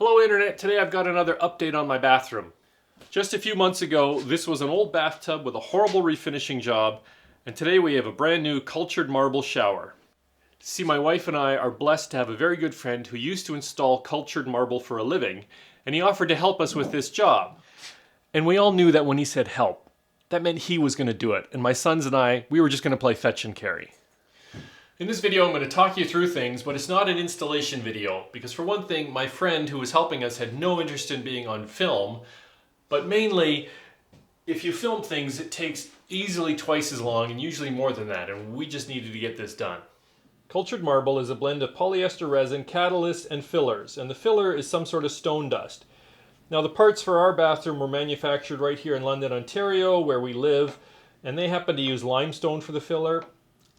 Hello Internet, today I've got another update on my bathroom. Just a few months ago, this was an old bathtub with a horrible refinishing job, and today we have a brand new cultured marble shower. See, my wife and I are blessed to have a very good friend who used to install cultured marble for a living, and he offered to help us with this job. And we all knew that when he said help, that meant he was going to do it, and my sons and I, we were just going to play fetch and carry. In this video, I'm going to talk you through things, but it's not an installation video, because for one thing, my friend who was helping us had no interest in being on film, but mainly, if you film things, it takes easily twice as long, and usually more than that, and we just needed to get this done. Cultured marble is a blend of polyester resin, catalyst, and fillers, and the filler is some sort of stone dust. Now the parts for our bathroom were manufactured right here in London, Ontario, where we live, and they happen to use limestone for the filler.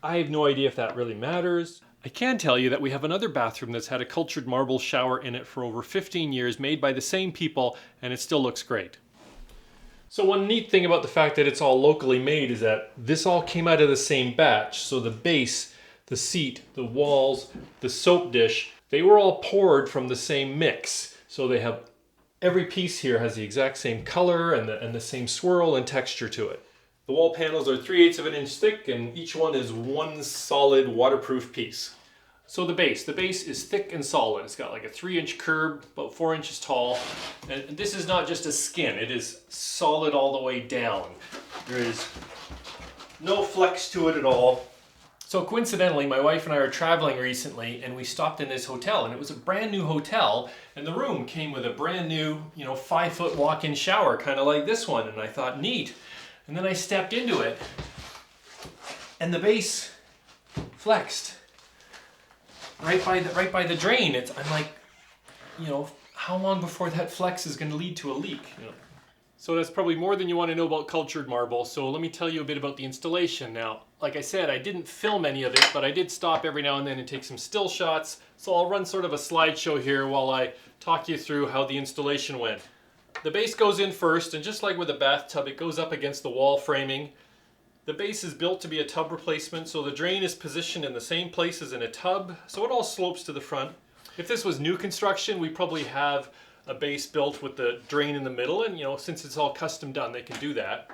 I have no idea if that really matters. I can tell you that we have another bathroom that's had a cultured marble shower in it for over 15 years, made by the same people, and it still looks great. So one neat thing about the fact that it's all locally made is that this all came out of the same batch. So the base, the seat, the walls, the soap dish, they were all poured from the same mix. So they have, every piece here has the exact same color and the same swirl and texture to it. The wall panels are 3/8 of an inch thick, and each one is one solid waterproof piece. So the base is thick and solid. It's got like a 3-inch curb, about 4 inches tall. And this is not just a skin, it is solid all the way down. There is no flex to it at all. So coincidentally, my wife and I are traveling recently, and we stopped in this hotel, and it was a brand new hotel, and the room came with a brand new, 5-foot walk-in shower, kind of like this one, and I thought, neat. And then I stepped into it, and the base flexed right by the drain. I'm like, how long before that flex is going to lead to a leak? So that's probably more than you want to know about cultured marble. So let me tell you a bit about the installation. Now, like I said, I didn't film any of it, but I did stop every now and then and take some still shots. So I'll run sort of a slideshow here while I talk you through how the installation went. The base goes in first, and just like with a bathtub, it goes up against the wall framing. The base is built to be a tub replacement, so the drain is positioned in the same place as in a tub, so it all slopes to the front. If this was new construction, we probably have a base built with the drain in the middle, and since it's all custom done, they can do that.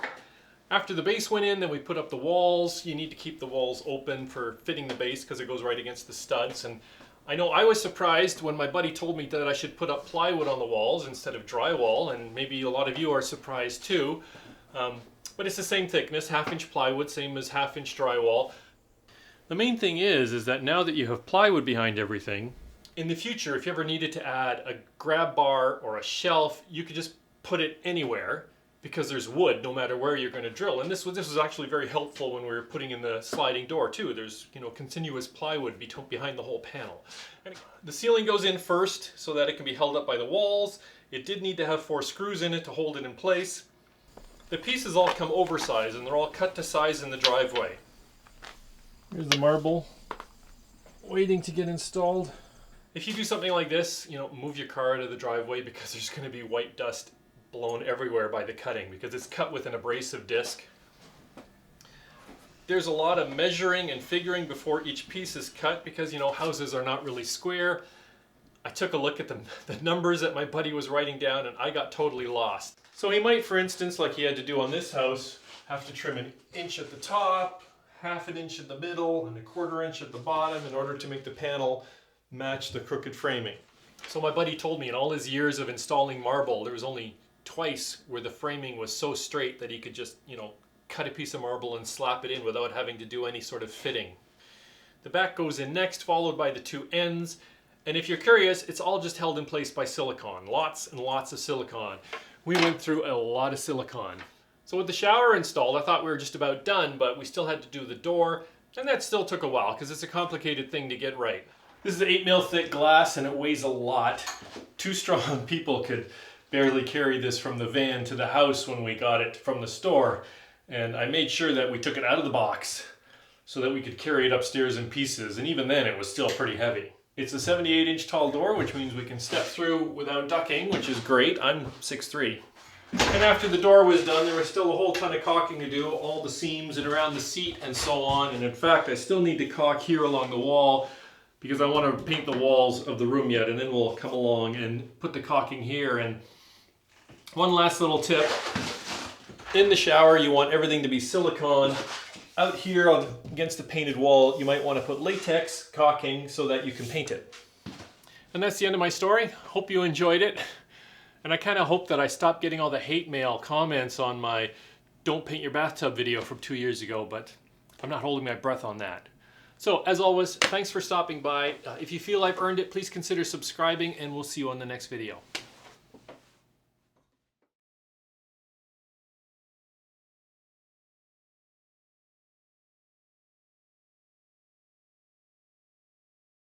After the base went in, then we put up the walls. You need to keep the walls open for fitting the base because it goes right against the studs. And I know I was surprised when my buddy told me that I should put up plywood on the walls instead of drywall, and maybe a lot of you are surprised too. But it's the same thickness, 1/2-inch plywood, same as 1/2-inch drywall. The main thing is that now that you have plywood behind everything, in the future, if you ever needed to add a grab bar or a shelf, you could just put it anywhere because there's wood no matter where you're going to drill. And this was actually very helpful when we were putting in the sliding door too. There's continuous plywood behind the whole panel. And the ceiling goes in first so that it can be held up by the walls. It did need to have 4 screws in it to hold it in place. The pieces all come oversized, and they're all cut to size in the driveway. Here's the marble waiting to get installed. If you do something like this, move your car out of the driveway because there's going to be white dust blown everywhere by the cutting because it's cut with an abrasive disc. There's a lot of measuring and figuring before each piece is cut because houses are not really square. I took a look at the numbers that my buddy was writing down, and I got totally lost. So he might, for instance, like he had to do on this house, have to trim 1 inch at the top, 1/2 inch in the middle, and 1/4 inch at the bottom in order to make the panel match the crooked framing. So my buddy told me in all his years of installing marble, there was only twice where the framing was so straight that he could just, cut a piece of marble and slap it in without having to do any sort of fitting. The back goes in next, followed by the 2 ends. And if you're curious, it's all just held in place by silicone. Lots and lots of silicone. We went through a lot of silicone. So with the shower installed, I thought we were just about done, but we still had to do the door, and that still took a while because it's a complicated thing to get right. This is 8 mil thick glass, and it weighs a lot. 2 strong people could barely carry this from the van to the house when we got it from the store. And I made sure that we took it out of the box so that we could carry it upstairs in pieces, and even then it was still pretty heavy. It's a 78-inch tall door, which means we can step through without ducking, which is great. I'm 6'3". And after the door was done, there was still a whole ton of caulking to do, all the seams and around the seat and so on. And in fact, I still need to caulk here along the wall because I want to paint the walls of the room yet, and then we'll come along and put the caulking here. And one last little tip, in the shower you want everything to be silicone. Out here against the painted wall you might want to put latex caulking so that you can paint it. And that's the end of my story. Hope you enjoyed it. And I kind of hope that I stopped getting all the hate mail comments on my Don't Paint Your Bathtub video from 2 years ago, but I'm not holding my breath on that. So, as always, thanks for stopping by. If you feel I've earned it, please consider subscribing, and we'll see you on the next video.